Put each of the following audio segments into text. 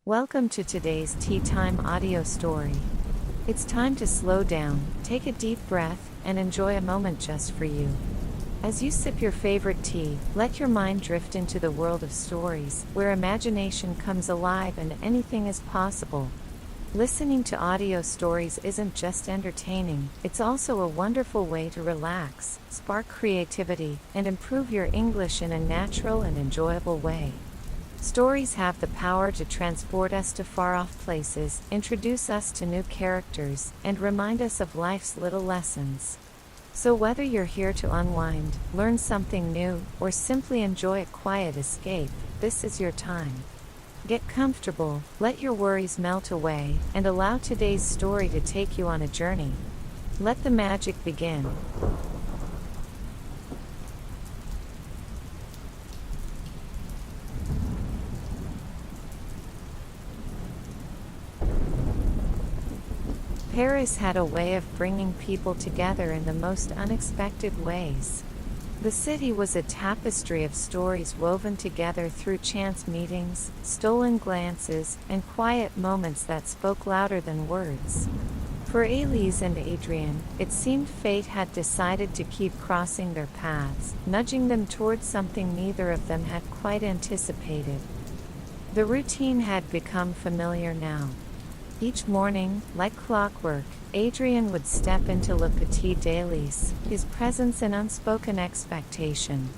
Welcome to today's Tea Time audio story. It's time to slow down, take a deep breath, and enjoy a moment just for you. As you sip your favorite tea, let your mind drift into the world of stories, where imagination comes alive and anything is possible. Listening to audio stories isn't just entertaining, it's also a wonderful way to relax, spark creativity, and improve your English in a natural and enjoyable way. Stories have the power to transport us to far-off places, introduce us to new characters, and remind us of life's little lessons. So whether you're here to unwind, learn something new, or simply enjoy a quiet escape, this is your time. Get comfortable, let your worries melt away, and allow today's story to take you on a journey. Let the magic begin. Paris had a way of bringing people together in the most unexpected ways. The city was a tapestry of stories woven together through chance meetings, stolen glances, and quiet moments that spoke louder than words. For Elise and Adrian, it seemed fate had decided to keep crossing their paths, nudging them towards something neither of them had quite anticipated. The routine had become familiar now. Each morning, like clockwork, Adrian would step into Le Petit Délice, his presence an unspoken expectation.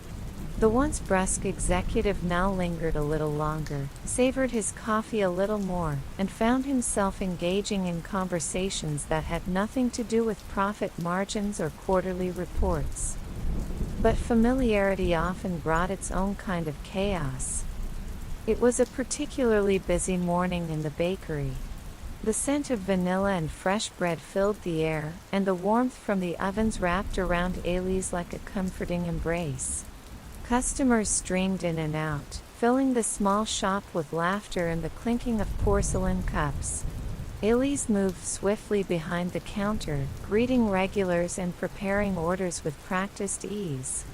The once brusque executive now lingered a little longer, savored his coffee a little more, and found himself engaging in conversations that had nothing to do with profit margins or quarterly reports. But familiarity often brought its own kind of chaos. It was a particularly busy morning in the bakery. The scent of vanilla and fresh bread filled the air, and the warmth from the ovens wrapped around Elise like a comforting embrace. Customers streamed in and out, filling the small shop with laughter and the clinking of porcelain cups. Elise moved swiftly behind the counter, greeting regulars and preparing orders with practiced ease.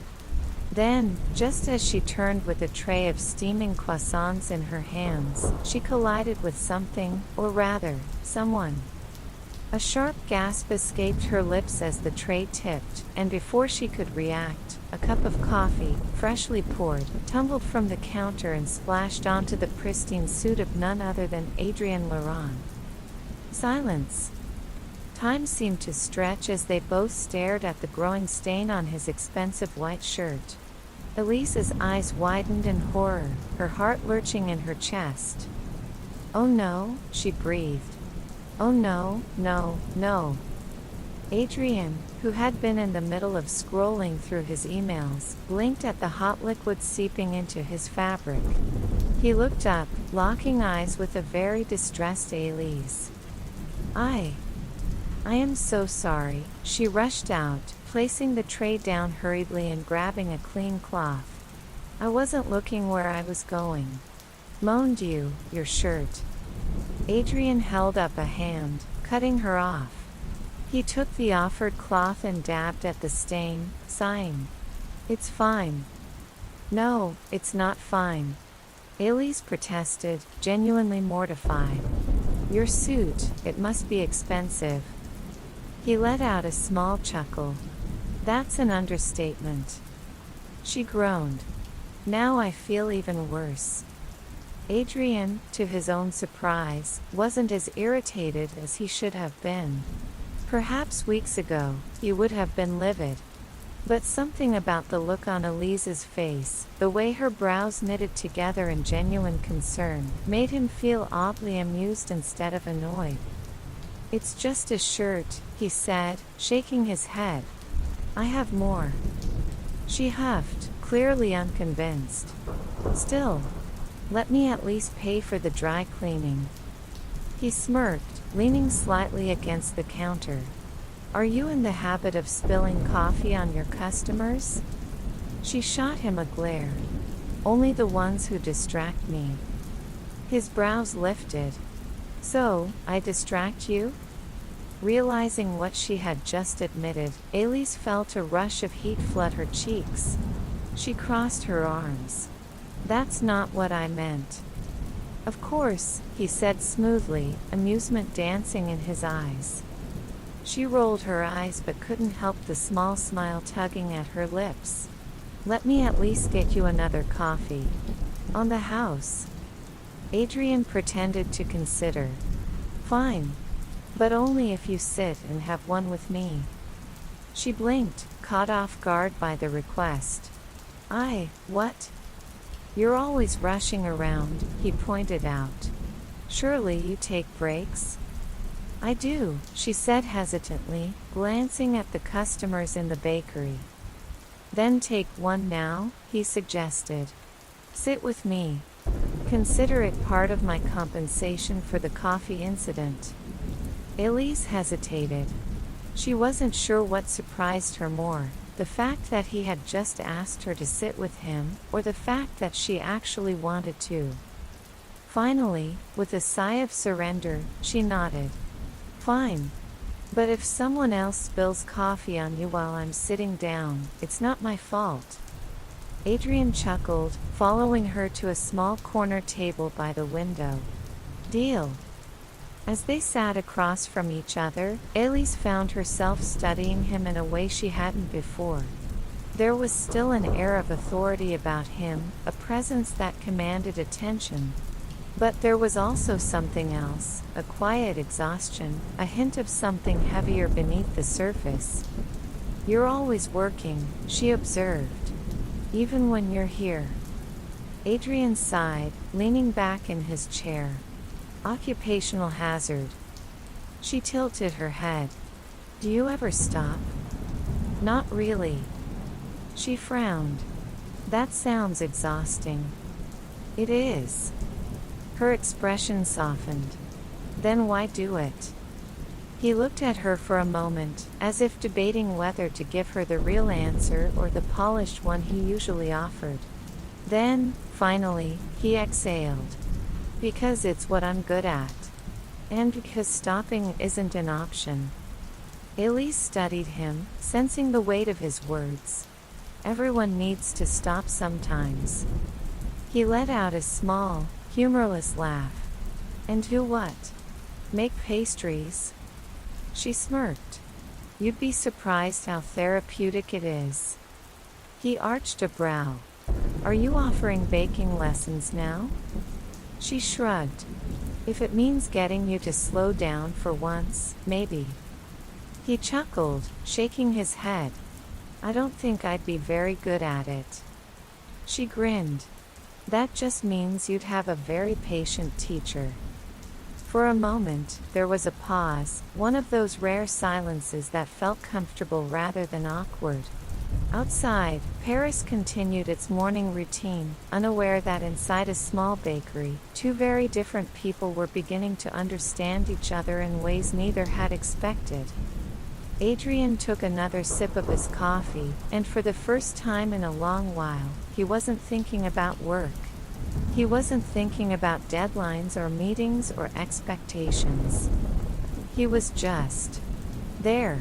Then, just as she turned with a tray of steaming croissants in her hands, she collided with something, or rather, someone. A sharp gasp escaped her lips as the tray tipped, and before she could react, a cup of coffee, freshly poured, tumbled from the counter and splashed onto the pristine suit of none other than Adrian Laurent. Silence. Time seemed to stretch as they both stared at the growing stain on his expensive white shirt. Elise's eyes widened in horror, her heart lurching in her chest. "Oh no," she breathed. "Oh no, no, no." Adrian, who had been in the middle of scrolling through his emails, blinked at the hot liquid seeping into his fabric. He looked up, locking eyes with a very distressed Elise. I am so sorry," she rushed out, placing the tray down hurriedly and grabbing a clean cloth. "I wasn't looking where I was going." "Moaned you, your shirt." Adrian held up a hand, cutting her off. He took the offered cloth and dabbed at the stain, sighing. "It's fine." "No, it's not fine," Elise protested, genuinely mortified. "Your suit, it must be expensive." He let out a small chuckle. "That's an understatement." She groaned. "Now I feel even worse." Adrian, to his own surprise, wasn't as irritated as he should have been. Perhaps weeks ago, he would have been livid. But something about the look on Elise's face, the way her brows knitted together in genuine concern, made him feel oddly amused instead of annoyed. "It's just a shirt," he said, shaking his head. "I have more." She huffed, clearly unconvinced. "Still, let me at least pay for the dry cleaning." He smirked, leaning slightly against the counter. "Are you in the habit of spilling coffee on your customers?" She shot him a glare. "Only the ones who distract me." His brows lifted. "So, I distract you?" Realizing what she had just admitted, Elise felt a rush of heat flood her cheeks. She crossed her arms. "That's not what I meant." Of course, he said smoothly, amusement dancing in his eyes. She rolled her eyes but couldn't help the small smile tugging at her lips. Let me at least get you another coffee. On the house. Adrian pretended to consider. Fine. But only if you sit and have one with me. She blinked, caught off guard by the request. What? You're always rushing around, he pointed out. Surely you take breaks? I do, she said hesitantly, glancing at the customers in the bakery. Then take one now, he suggested. Sit with me. Consider it part of my compensation for the coffee incident. Elise hesitated. She wasn't sure what surprised her more, the fact that he had just asked her to sit with him, or the fact that she actually wanted to. Finally, with a sigh of surrender, she nodded. Fine. But if someone else spills coffee on you while I'm sitting down, it's not my fault. Adrian chuckled, following her to a small corner table by the window. Deal. As they sat across from each other, Elise found herself studying him in a way she hadn't before. There was still an air of authority about him, a presence that commanded attention. But there was also something else, a quiet exhaustion, a hint of something heavier beneath the surface. You're always working, she observed. Even when you're here. Adrian sighed, leaning back in his chair. Occupational hazard. She tilted her head. Do you ever stop? Not really. She frowned. That sounds exhausting. It is. Her expression softened. Then why do it? He looked at her for a moment, as if debating whether to give her the real answer or the polished one he usually offered. Then, finally, he exhaled. Because it's what I'm good at. And because stopping isn't an option. Elise studied him, sensing the weight of his words. Everyone needs to stop sometimes. He let out a small, humorless laugh. And do what? Make pastries? She smirked. You'd be surprised how therapeutic it is. He arched a brow. Are you offering baking lessons now? She shrugged. If it means getting you to slow down for once, maybe. He chuckled, shaking his head. I don't think I'd be very good at it. She grinned. That just means you'd have a very patient teacher. For a moment, there was a pause, one of those rare silences that felt comfortable rather than awkward. Outside, Paris continued its morning routine, unaware that inside a small bakery, two very different people were beginning to understand each other in ways neither had expected. Adrian took another sip of his coffee, and for the first time in a long while, he wasn't thinking about work. He wasn't thinking about deadlines or meetings or expectations. He was just there.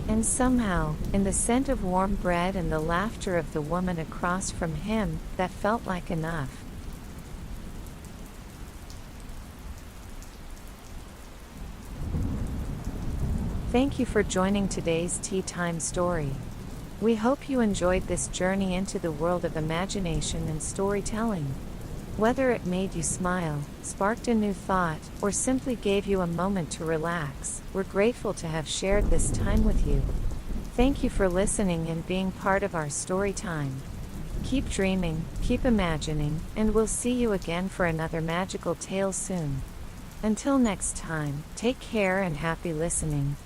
And somehow, in the scent of warm bread and the laughter of the woman across from him, that felt like enough. Thank you for joining today's Tea Time story. We hope you enjoyed this journey into the world of imagination and storytelling. Whether it made you smile, sparked a new thought, or simply gave you a moment to relax, we're grateful to have shared this time with you. Thank you for listening and being part of our story time. Keep dreaming, keep imagining, and we'll see you again for another magical tale soon. Until next time, take care and happy listening.